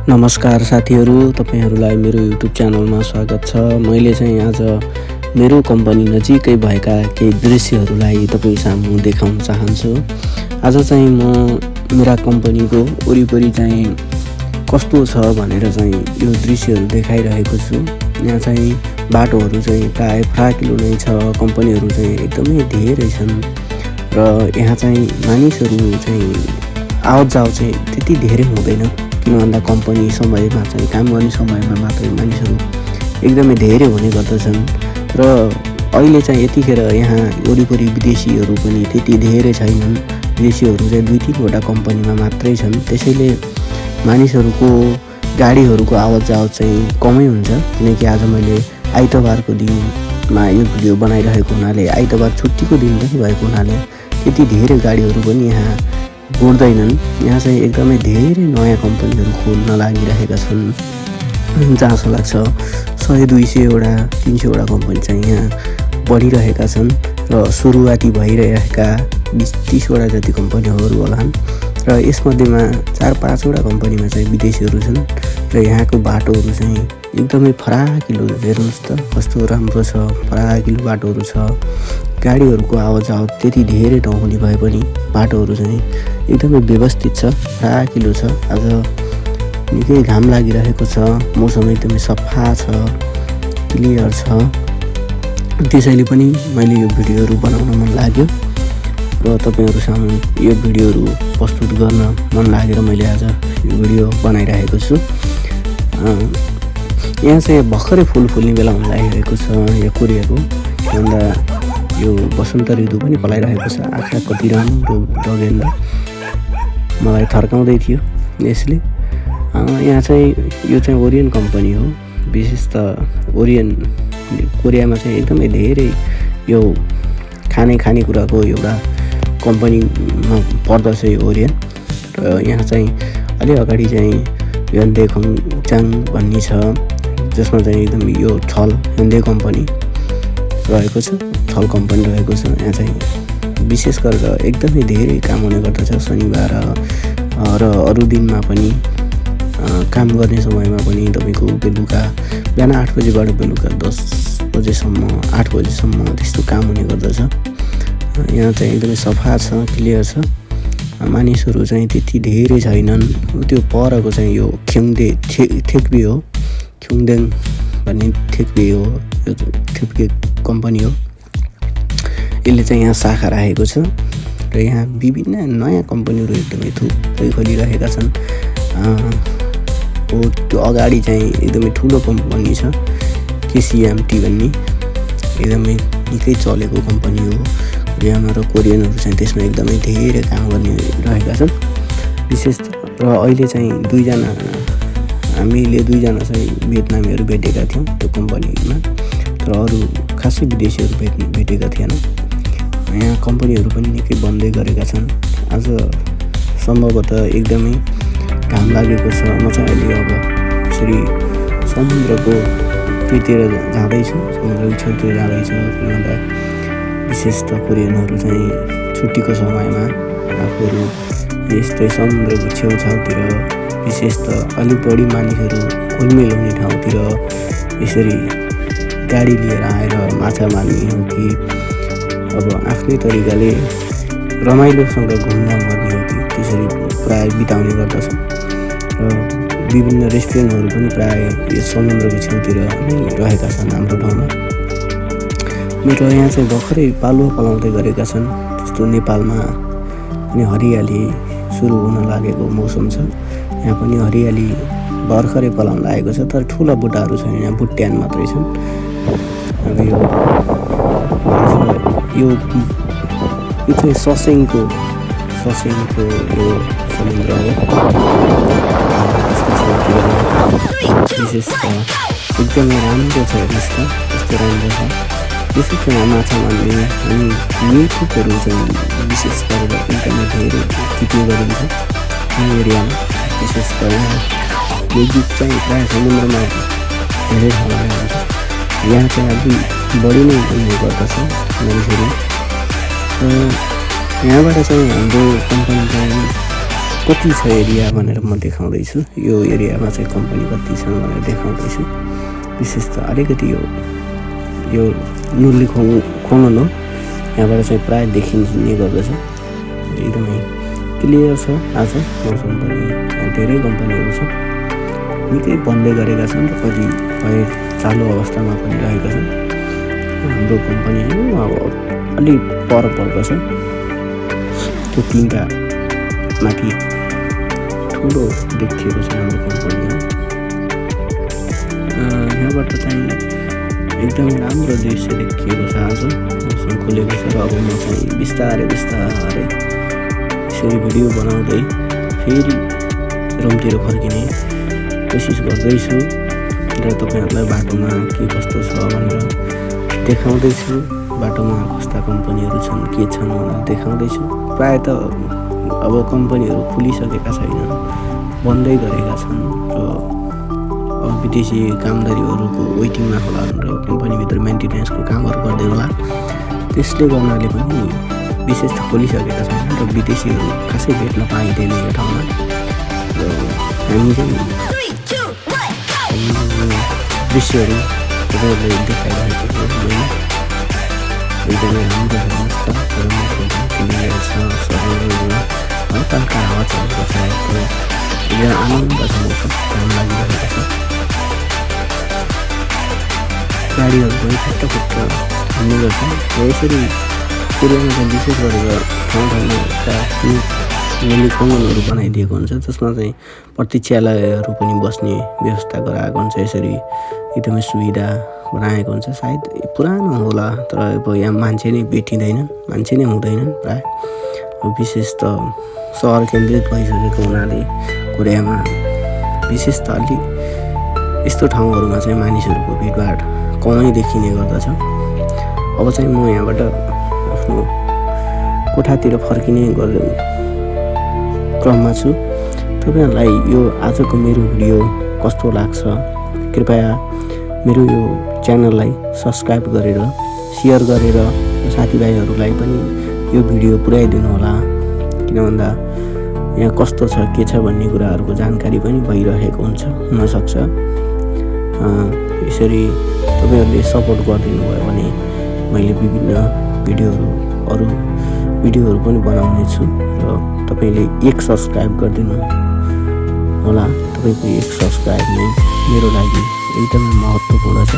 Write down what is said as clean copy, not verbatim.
नमस्कार साथीहरू, तपाईहरूलाई मेरो युट्युब च्यानलमा स्वागत छ। मैले चाहिँ आज मेरो कम्पनी नजिकै भएका केही दृश्यहरूलाई तपाईँ सामु देखाउन चाहन्छु। आज चाहिँ म मेरा कम्पनीको वरिपरि चाहिँ कस्तो छ भनेर चाहिँ यो दृश्यहरू देखाइरहेको छु। यहाँ चाहिँ बाटोहरू चाहिँ प्राय फराकिलो नै छ, कम्पनीहरू चाहिँ एकदमै धेरै छन् र यहाँ चाहिँ मानिसहरू चाहिँ आवत जावत चाहिँ त्यति धेरै हुँदैन। किन भन्दा कम्पनी समयमा चाहिँ काम गर्ने समयमा मात्रै मानिसहरू एकदमै धेरै हुने गर्दछन् र अहिले चाहिँ यतिखेर यहाँ वरिपरि विदेशीहरू पनि त्यति धेरै छैनन्। विदेशीहरू चाहिँ 2-3वटा कम्पनीमा मात्रै छन्। त्यसैले मानिसहरूको गाडीहरूको आवत जावत चाहिँ कमै हुन्छ। किनकि आज मैले आइतबारको दिनमा यो भिडियो बनाइरहेको हुनाले, आइतबार छुट्टीको दिन पनि भएको हुनाले त्यति धेरै गाडीहरू पनि यहाँ गुड्दैनन्। यहाँ चाहिँ एकदमै धेरै नयाँ कम्पनीहरू खोल्न लागिरहेका छन्। जहाँसो लाग्छ 100-200वटा 300वटा कम्पनी चाहिँ यहाँ बढिरहेका छन् र सुरुवाती भइरहेका 20-30वटा जति कम्पनीहरू होलान् र यसमध्येमा 4-5वटा कम्पनीमा चाहिँ विदेशीहरू छन् र यहाँको बाटोहरू चाहिँ एकदमै फराकिलो। हेर्नुहोस् त कस्तो राम्रो छ, फराकिलो बाटोहरू छ। गाडीहरूको आवत जावत त्यति धेरै नहुने भए पनि बाटोहरू चाहिँ एकदमै व्यवस्थित छ, फराकिलो छ। आज निकै घाम लागिरहेको छ, मौसम एकदमै सफा छ, क्लियर छ। त्यसैले पनि मैले यो भिडियोहरू बनाउन मन लाग्यो र तपाईहरु सामु यो भिडियोहरू प्रस्तुत गर्न मन लागेर मैले आज यो भिडियो बनाइरहेको छु। यहाँ चाहिँ भर्खरै फुल फुल्ने बेला हुन लागिरहेको छ यो कोरियाको। भन्दा यो वसन्त ऋतु पनि पलाइरहेको छ। आँखा कति राम्रो डगेन्दा मलाई थर्काउँदै थियो यसले। यहाँ चाहिँ यो चाहिँ ओरियन कम्पनी हो। विशेष त ओरियन कोरियामा चाहिँ एकदमै धेरै यो खानेकुराको एउटा कम्पनीमा पर्दछ यो ओरियन। र यहाँ चाहिँ अलि अगाडि चाहिँ ह्युन्डे खङचाङ भन्ने छ, जसमा चाहिँ एकदम यो छल ह्युन्डे कम्पनी रहेको छ, छल कम्पनी रहेको छ। यहाँ चाहिँ विशेष गरेर एकदमै धेरै काम हुने गर्दछ शनिबार र अरू दिनमा पनि। काम गर्ने समयमा पनि तपाईँको बेलुका बिहान 8 बजेबाट बेलुका 10 बजेसम्म 8 बजेसम्म त्यस्तो काम हुने गर्दछ। यहाँ चाहिँ एकदमै सफा छ, क्लियर छ। मानिसहरू चाहिँ त्यति धेरै छैनन्। त्यो परको चाहिँ यो ख्योङदे थेक्बे हो, ख्योङदेङ भन्ने थेक्बे हो, यो थेक्बे कम्पनी हो। यसले चाहिँ यहाँ शाखा राखेको छ र यहाँ विभिन्न नयाँ कम्पनीहरू एकदमै थुप्रै खोलिरहेका छन्। त्यो अगाडि चाहिँ एकदमै ठुलो कम्पनी छ केसिएमटी भन्ने, एकदमै निकै चलेको कम्पनी हो कोरियामा र कोरियनहरू चाहिँ त्यसमा एकदमै धेरै काम गर्ने रहेका छन्। विशेष र अहिले चाहिँ हामीले दुईजना चाहिँ भियतनामीहरू भेटेका थियौँ त्यो कम्पनीमा, तर अरू खासै विदेशीहरू भेटेका थिएनौँ। यहाँ कम्पनीहरू पनि निकै बन्दै गरेका छन्। आज सम्भवतः एकदमै घाम लागेको छ। म चाहिँ अहिले अब यसरी समुद्रको तीरतिर जाँदैछु, समुद्रको छेउतिर जाँदैछु। किनभने विशेष त कोरियनहरू चाहिँ छुट्टीको समयमा आफूहरू यस्तै समुद्रको छेउछाउतिर, विशेष त अलिक बढी मानिसहरू घुलमिल हुने ठाउँतिर यसरी गाडी लिएर आएर माछा मार्ने हो कि अब आफ्नै तरिकाले रमाइलोसँग घुम्न मर्ने हो कि त्यसरी प्राय बिताउने गर्दछ। र विभिन्न रेस्टुरेन्टहरू पनि प्राय यो समुद्रको छेउतिर नै रहेका छन् हाम्रो ठाउँमा। र यहाँ चाहिँ भर्खरै पालुवा पलाउँदै गरेका छन्। जस्तो नेपालमा पनि हरियाली सुरु हुन लागेको मौसम छ, यहाँ पनि हरियाली भर्खरै पलाउन लागेको छ। तर ठुला बुट्टाहरू छैन, यहाँ बुट्यान मात्रै छन्। अब यो चाहिँ ससेङको यो समुद्र हो। विशेष त एकदमै राम्रो छ। हेर्नुहोस् त कस्तो राम्रो छ। विशेष यहाँ माछा मार्ने अनि मिठोहरू चाहिँ विशेष गरेर एकदमै धेरै टिप्ने गरिन्छ यो एरियामा। विशेष त यहाँ यो गीत चाहिँ प्रायः समुद्रमा धेरै ठाउँमा हुन्छ। यहाँ चाहिँ अझै बढी नै हुने गर्दछ मानिसहरू। यहाँबाट चाहिँ हाम्रो कम्पनी चाहिँ कति छ एरिया भनेर म देखाउँदैछु। यो एरियामा चाहिँ कम्पनी कति छन् भनेर देखाउँदैछु। विशेष त अलिकति यो नुली खोङ्गन हो, यहाँबाट चाहिँ प्राय देखिने गर्दछ। एकदमै क्लियर छ। आज मौसम पनि धेरै कम्पनीहरू छ, निकै बन्दै गरेका छन् र कतिपय चालु अवस्थामा पनि रहेका छन्। हाम्रो कम्पनी अब अलि पर पर्दछ, त्यो तिनवटा माथि ठुलो देखिएको छ हाम्रो कम्पनी। यहाँबाट चाहिँ एकदमै राम्रो दृश्य देखिएको छ। आज मौसम खुलेको छ र अब म चाहिँ बिस्तारै यसरी भिडियो बनाउँदै फेरि रुमतिर फर्किने कोसिस गर्दैछु र तपाईँहरूलाई बाटोमा के कस्तो छ भनेर देखाउँदैछु। बाटोमा कस्ता कम्पनीहरू छन्, के छन् भनेर देखाउँदैछु। प्रायः त अब कम्पनीहरू खुलिसकेका छैनन्, बन्दै गरेका छन् र अब विदेशी कामदारीहरूको वेटिङमा होला र कम्पनीभित्र मेन्टेनेन्सको कामहरू गर्दै होला। त्यसले गर्नाले पनि विशेष त खोलिसकेका छन् र विदेशीहरू खासै भेट्न पाइँदैन यो ठाउँमा। र हामी चाहिँ दृश्यहरू तपाईँहरूले देखाइरहेको छु। एकदमै राम्रो हेर्नुहोस् त, क्लियर छ, हल्का हावा चलेको छ, एकदम आनन्द छ, मौसम राम्रो लागिरहेको छ। गाडीहरू पनि फुट्ट हिँड्ने गर्छन् र यसरी एरियामा चाहिँ विशेष गरेर ठाउँमा नुली खोङ्गनहरू बनाइदिएको हुन्छ, जसमा चाहिँ प्रतीक्षालयहरू पनि बस्ने व्यवस्था गराएको हुन्छ। यसरी एकदमै सुविधा बनाएको हुन्छ। सायद पुरानो होला, तर अब यहाँ मान्छे नै भेटिँदैनन्, मान्छे नै हुँदैनन् प्राय। अब विशेष त सहर केन्द्रित भइसकेको हुनाले कोरियामा विशेष त अलि यस्तो ठाउँहरूमा चाहिँ मानिसहरूको भिडभाड कमै देखिने गर्दछ। अब चाहिँ म यहाँबाट आफ्नो कोठातिर फर्किने क्रममा छु। तपाईँहरूलाई यो आजको मेरो भिडियो कस्तो लाग्छ, कृपया मेरो यो च्यानललाई सब्सक्राइब गरेर सेयर गरेर साथीभाइहरूलाई पनि यो भिडियो पुर्याइदिनु होला। किन भन्दा यहाँ कस्तो छ के छ भन्ने कुराहरूको जानकारी पनि भइरहेको हुनसक्छ। यसरी तपाईँहरूले सपोर्ट गरिदिनु भयो भने मैले विभिन्न अरू भिडियोहरू पनि बनाउने छु र तपाईँले एक सब्सक्राइब गरिदिनु होला। तपाईँको एक सब्सक्राइब नै मेरो लागि एकदमै महत्त्वपूर्ण छ।